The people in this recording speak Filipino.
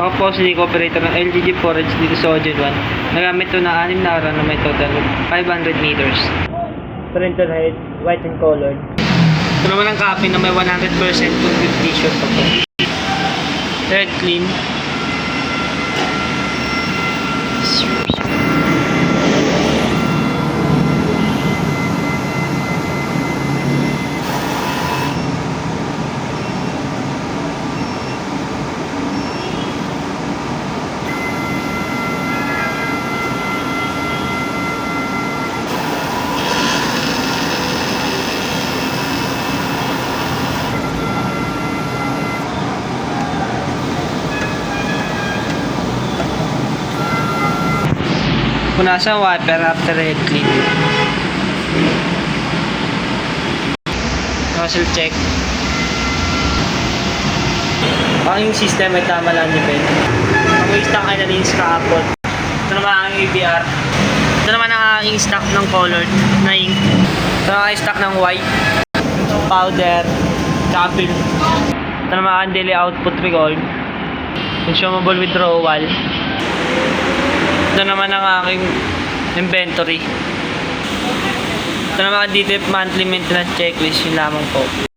Ako po si Nico, operator ng LGG Forage dito sa Ojen 1. Nagamit ito na 6 na araw na may total 500 meters. Parental height, white and colored. Ito naman ang copy na may 100% completion pa po. Red clean. Punasan wiper after red clean. Nozzle check. Ang system ay tama lang depend. Ang stock ay nalinis kahapon. Ito naman ang ABR. Ito naman ang aking stock ng colored na ink. Ito naman ang stock ng white, powder, capil. Ito naman ang daily output record. Consumable withdrawal. Ito naman ang aking inventory. Ito naman ang detailed monthly maintenance checklist, yun lamang po.